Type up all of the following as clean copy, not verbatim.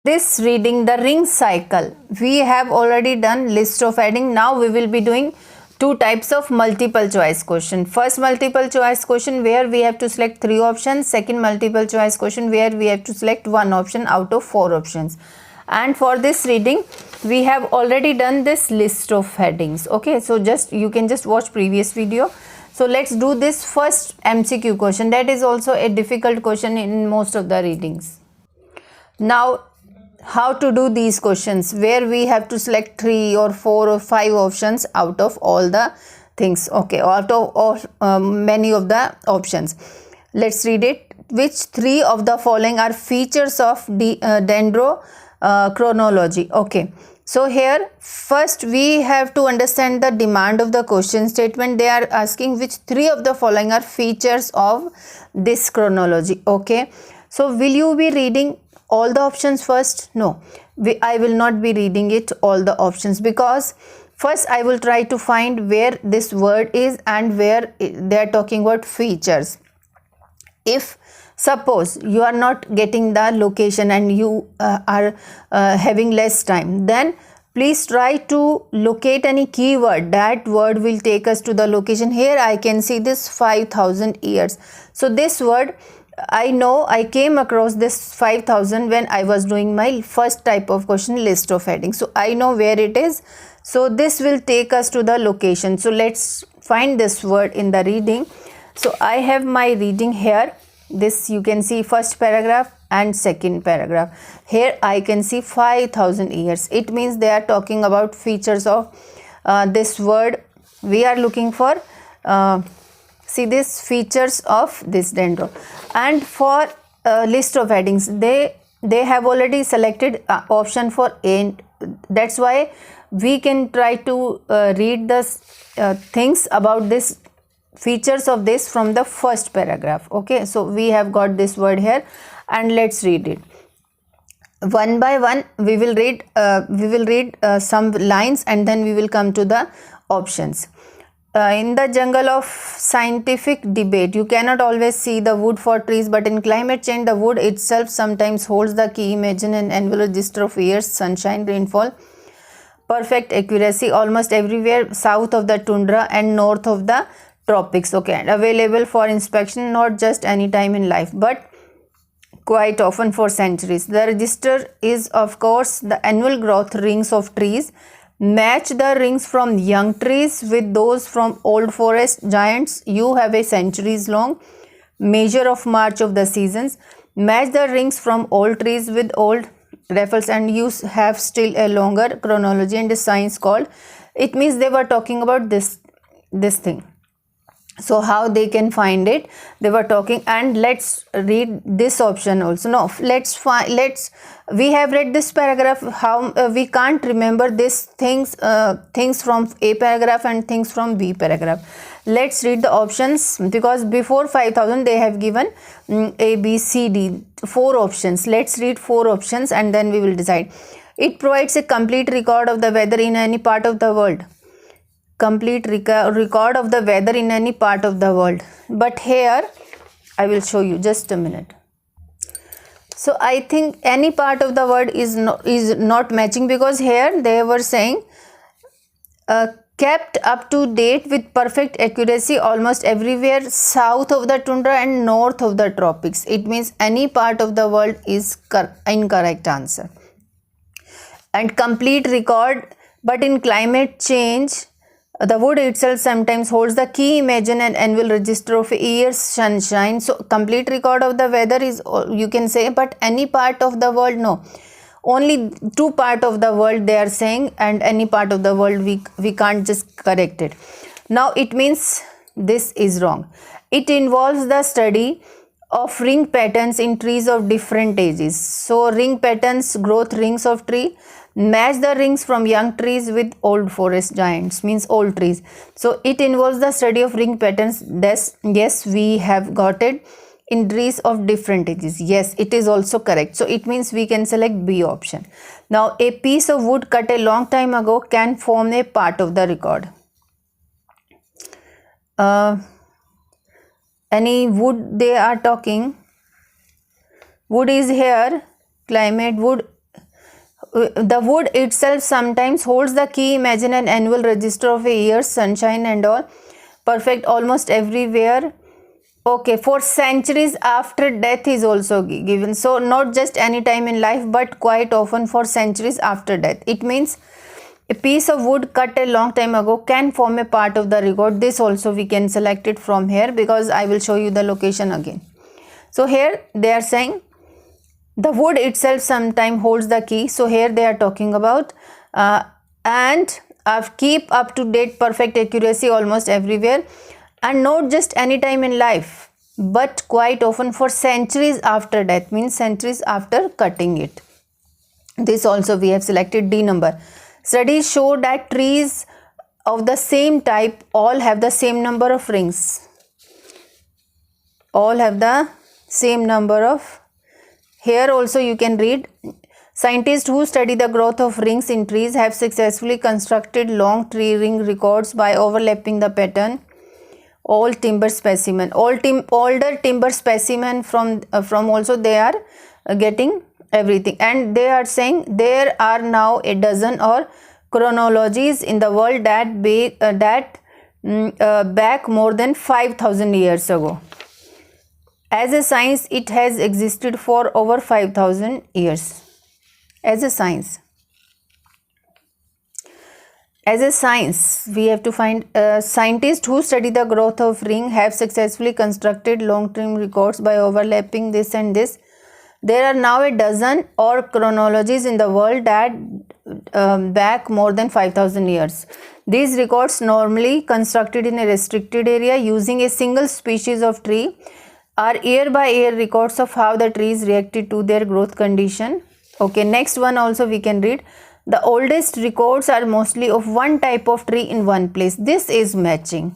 This reading the ring cycle. We have already done list of heading. Now we will be doing two types of multiple choice question. First multiple choice question where we have to select 3 options. Second multiple choice question where we have to select 1 option out of 4 options. And for this reading we have already done this list of headings. Okay, so you can just watch previous video. So let's do this first MCQ question. That is also a difficult question in most of the readings. Now how to do these questions where we have to select 3 or 4 or 5 options out of all the things. Okay, out of many of the options. Let's read it. Which 3 of the following are features of dendrochronology? Okay, so here first we have to understand the demand of the question statement. They are asking which 3 of the following are features of this chronology. Okay, so will you be reading all the options first? No, I will not be reading it all the options, because first I will try to find where this word is and where they are talking about features. If suppose you are not getting the location and you are having less time, then please try to locate any keyword. That word will take us to the location. Here I can see this 5000 years. So this word, I know I came across this 5000 when I was doing my first type of question, list of headings. So I know where it is. So this will take us to the location. So let's find this word in the reading. So I have my reading here. This you can see first paragraph and second paragraph. Here I can see 5000 years. It means they are talking about features of this word. We are looking for see this features of this dendro. And for list of headings, they have already selected option for A. That's why we can try to read the things about this features of this from the first paragraph. Okay, so we have got this word here and let's read it one by one. We will read some lines and then we will come to the options. In the jungle of scientific debate, you cannot always see the wood for trees, but in climate change, the wood itself sometimes holds the key. Imagine an annual register of years, sunshine, rainfall, perfect accuracy almost everywhere south of the tundra and north of the tropics. Okay, and available for inspection not just any time in life, but quite often for centuries. The register is, of course, the annual growth rings of trees. Match the rings from young trees with those from old forest giants. You have a centuries long measure of march of the seasons. Match the rings from old trees with old raffles and you have still a longer chronology and a science called. It means they were talking about this thing. So how they can find it, they were talking. And let's read this option also. No, we have read this paragraph. How we can't remember this things from A paragraph and things from B paragraph. Let's read the options, because before 5000 they have given A, B, C, D, 4 options. Let's read 4 options and then we will decide. It provides a complete record of the weather in any part of the world. Complete record of the weather in any part of the world. But here I will show you, just a minute. So I think any part of the world is not matching, because here they were saying kept up to date with perfect accuracy almost everywhere south of the tundra and north of the tropics. It means any part of the world is incorrect answer. And complete record, but in climate change the wood itself sometimes holds the key. Imagine an annual register of years, sunshine. So complete record of the weather is, you can say, but any part of the world, no. Only 2 part of the world they are saying, and any part of the world we can't just correct it. Now it means this is wrong. It involves the study of ring patterns in trees of different ages. So ring patterns, growth rings of tree. Match the rings from young trees with old forest giants, means old trees. So it involves the study of ring patterns. Yes, we have got it. In trees of different ages. Yes, it is also correct. So it means we can select B option. Now a piece of wood cut a long time ago can form a part of the record. Any wood they are talking. Wood is here, climate wood the wood itself sometimes holds the key. Imagine an annual register of a year's sunshine and all. Perfect almost everywhere. Okay, for centuries after death is also given. So not just any time in life, but quite often for centuries after death. It means a piece of wood cut a long time ago can form a part of the record. This also we can select it from here, because I will show you the location again. So here they are saying the wood itself sometimes holds the key. So here they are talking about and keep up to date, perfect accuracy almost everywhere, and not just any time in life, but quite often for centuries after death, means centuries after cutting it. This also we have selected D number. Studies show that trees of the same type all have the same number of rings. All have the same number of. Here also you can read, scientists who study the growth of rings in trees have successfully constructed long tree ring records by overlapping the pattern. All timber specimen, older timber specimen from also they are getting everything, and they are saying there are now a dozen or chronologies in the world that back more than 5,000 years ago. As a science, it has existed for over 5,000 years. As a science. As a science, we have to find scientists who study the growth of ring have successfully constructed long-term records by overlapping this and this. There are now a dozen or chronologies in the world that back more than 5,000 years. These records, normally constructed in a restricted area using a single species of tree, are year-by-year records of how the trees reacted to their growth condition. Okay, next one also we can read. The oldest records are mostly of one type of tree in one place. This is matching.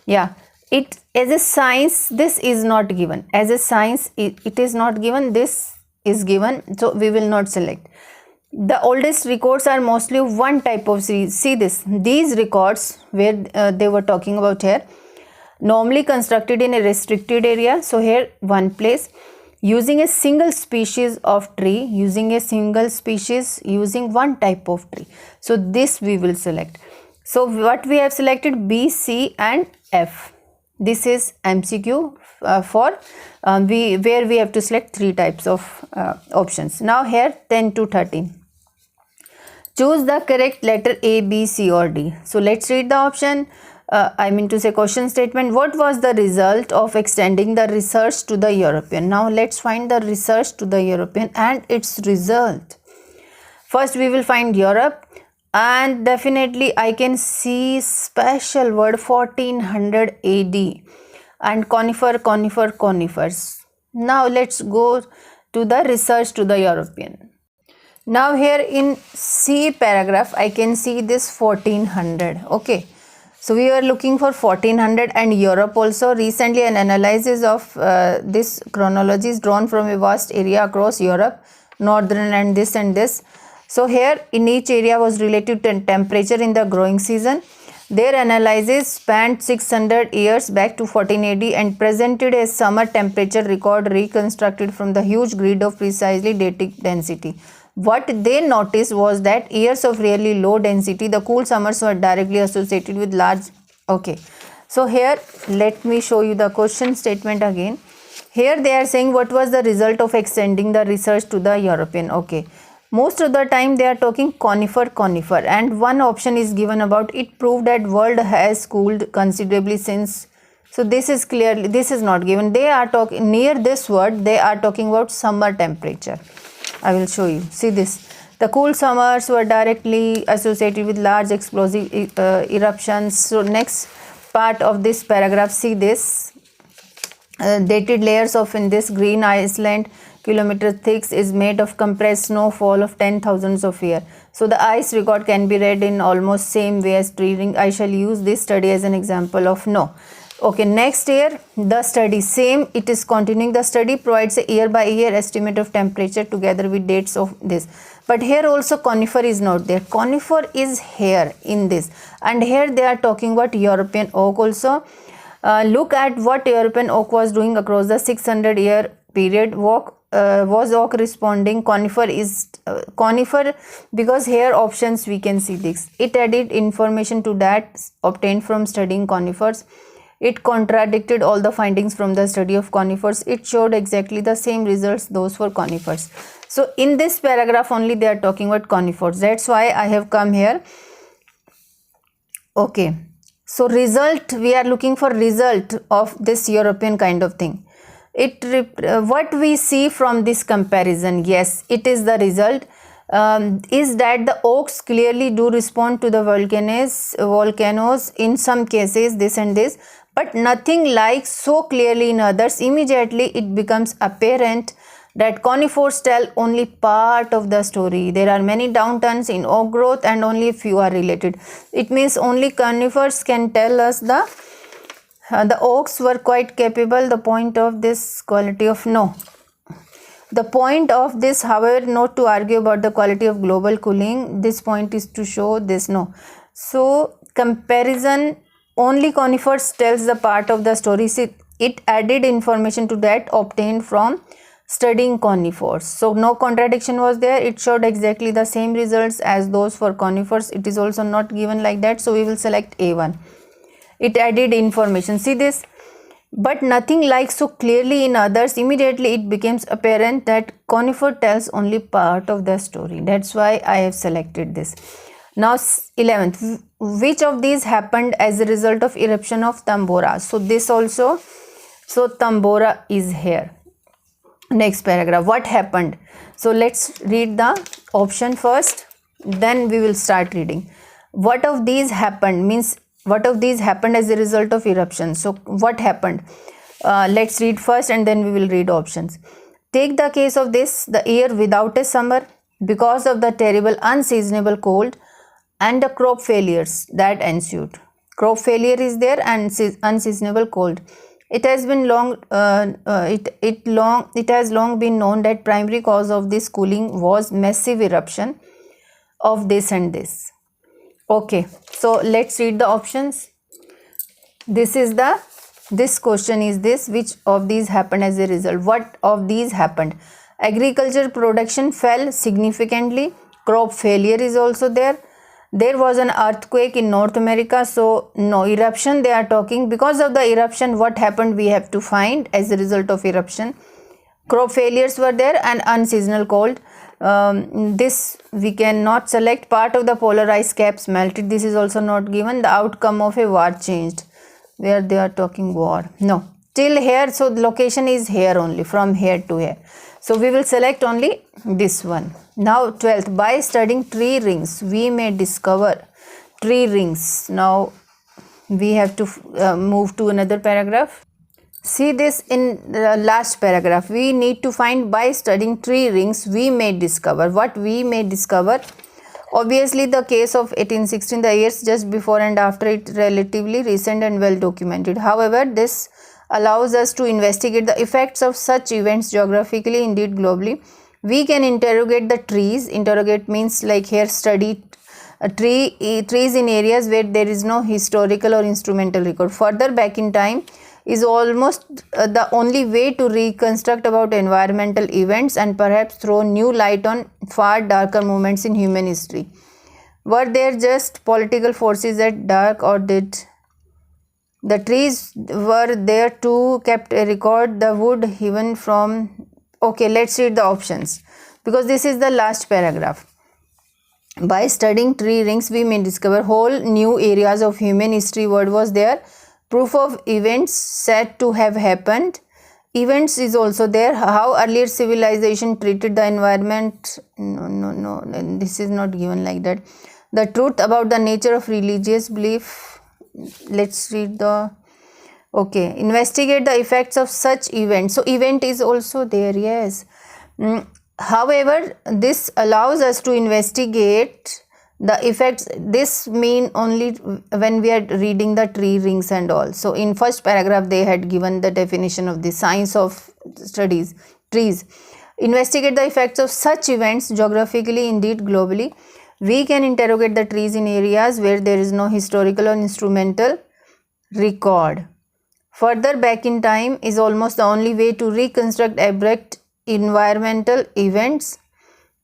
Yeah, it as a science, this is not given. As a science, it is not given. This is given, so we will not select. The oldest records are mostly of one type of tree. See this. These records where they were talking about here, normally constructed in a restricted area. So here one place, using a single species of tree, using one type of tree. So this we will select. So what we have selected, B, C and F. This is MCQ where we have to select 3 types of options. Now here 10 to 13. Choose the correct letter A, B, C or D. So let's read the option. Question statement. What was the result of extending the research to the European? Now let's find the research to the European and its result. First we will find Europe, and definitely I can see special word 1400 AD and conifers. Now let's go to the research to the European. Now here in C paragraph I can see this 1400. Okay. So we are looking for 1400 and Europe also. Recently an analysis of this chronology is drawn from a vast area across Europe, northern and this and this. So here in each area was related to temperature in the growing season. Their analysis spanned 600 years back to 14 AD and presented a summer temperature record reconstructed from the huge grid of precisely dated density. What they noticed was that years of really low density, the cool summers were directly associated with large. Okay, so here let me show you the question statement again. Here they are saying what was the result of extending the research to the European. Okay, most of the time they are talking conifer, and one option is given about it proved that world has cooled considerably since. So this is clearly, this is not given. They are talking near this word, they are talking about summer temperature. I will show you. See this. The cool summers were directly associated with large explosive eruptions. So next part of this paragraph, see this. Dated layers of in this green Iceland kilometer thick is made of compressed snowfall of 10,000s of year. So the ice record can be read in almost same way as tree ring. I shall use this study as an example of no. Okay, next year the study same, it is continuing. The study provides a year by year estimate of temperature together with dates of this, but here also conifer is not there. Conifer is here in this, and here they are talking about European oak also. Look at what European oak was doing across the 600 year period. was oak responding? Conifer is conifer, because here options we can see this. It added information to that obtained from studying conifers. It contradicted all the findings from the study of conifers. It showed exactly the same results those for conifers. So in this paragraph only they are talking about conifers. That's why I have come here. Okay, so result, we are looking for result of this European kind of thing. What we see from this comparison, yes, it is the result, is that the oaks clearly do respond to the volcanoes in some cases, this and this, but nothing like so clearly in others. Immediately it becomes apparent that conifers tell only part of the story. There are many downturns in oak growth and only few are related. It means only conifers can tell us the oaks were quite capable. The point of this quality of no. The point of this, however, not to argue about the quality of global cooling. This point is to show this no. So comparison, only conifers tells the part of the story. See, it added information to that obtained from studying conifers. So no contradiction was there. It showed exactly the same results as those for conifers. It is also not given like that. So we will select A1. It added information. See this? But nothing like so clearly in others. Immediately it becomes apparent that conifer tells only part of the story. That's why I have selected this. Now 11th, which of these happened as a result of eruption of Tambora? So this also, so Tambora is here. Next paragraph, what happened? So let's read the option first, then we will start reading. What of these happened means what of these happened as a result of eruption. So what happened? Let's read first and then we will read options. Take the case of this, the year without a summer because of the terrible unseasonable cold and the crop failures that ensued. Crop failure is there and unseasonable cold. It has been it has long been known that primary cause of this cooling was massive eruption of this and this. Okay, so let's read the options. This question is this, which of these happened as a result? What of these happened? Agriculture production fell significantly. Crop failure is also there. There was an earthquake in North America. So no eruption they are talking. Because of the eruption, what happened we have to find as a result of eruption. Crop failures were there and unseasonal cold. This we cannot select. Part of the polar ice caps melted. This is also not given. The outcome of a war changed. Where they are talking war. No. Till here. So the location is here only. From here to here. So we will select only this one. Now 12th, by studying tree rings we may discover tree rings. Now we have to move to another paragraph. See this in the last paragraph. We need to find by studying tree rings we may discover. What we may discover? Obviously the case of 1816, the years just before and after it relatively recent and well documented. However, this allows us to investigate the effects of such events geographically, indeed globally. We can interrogate the trees. Interrogate means like here study trees in areas where there is no historical or instrumental record. Further back in time is almost the only way to reconstruct about environmental events and perhaps throw new light on far darker moments in human history. Were there just political forces at dark, or did the trees were there too, kept a record, the wood hewn from... Okay, let's read the options because this is the last paragraph. By studying tree rings we may discover whole new areas of human history. Word was there. Proof of events said to have happened. Events is also there. How earlier civilization treated the environment. No, this is not given like that. The truth about the nature of religious belief. Let's read the... Okay, investigate the effects of such events. So event is also there, yes. However, this allows us to investigate the effects. This mean only when we are reading the tree rings and all. So in first paragraph they had given the definition of the science of studies trees. Investigate the effects of such events geographically, indeed globally. We can interrogate the trees in areas where there is no historical or instrumental record. Further back in time is almost the only way to reconstruct abrupt environmental events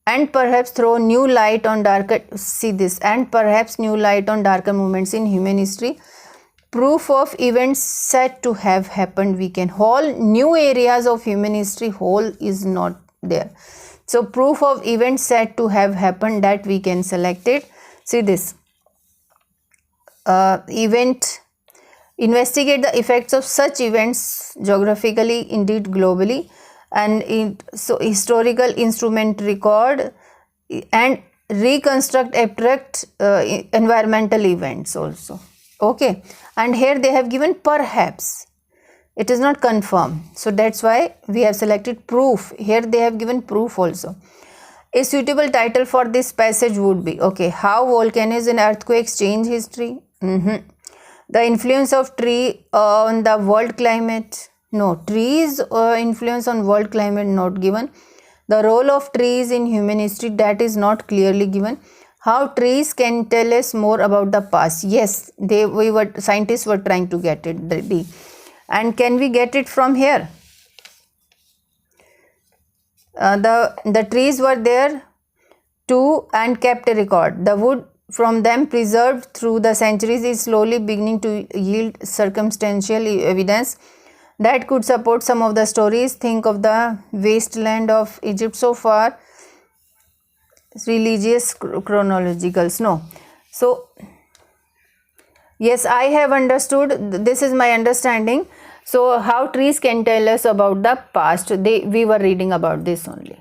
and perhaps throw new light on darker, see this, and perhaps new light on darker moments in human history. Proof of events said to have happened, we can, whole new areas of human history, whole is not there. So proof of events said to have happened, that we can select it. See this, event, investigate the effects of such events geographically, indeed globally, and so historical instrument record, and reconstruct abstract environmental events also. Okay, and here they have given perhaps, it is not confirmed, so that's why we have selected proof. Here they have given proof also. A suitable title for this passage would be, okay, how volcanoes and earthquakes change history. The influence of tree on the world climate. No, trees influence on world climate not given. The role of trees in human history, that is not clearly given. How trees can tell us more about the past. Yes, scientists were trying to get it, the D. And can we get it from here? The trees were there too and kept a record. The wood from them preserved through the centuries is slowly beginning to yield circumstantial evidence that could support some of the stories. Think of the wasteland of Egypt so far. Religious chronologicals, no. So yes, I have understood, this is my understanding. So how trees can tell us about the past, we were reading about this only.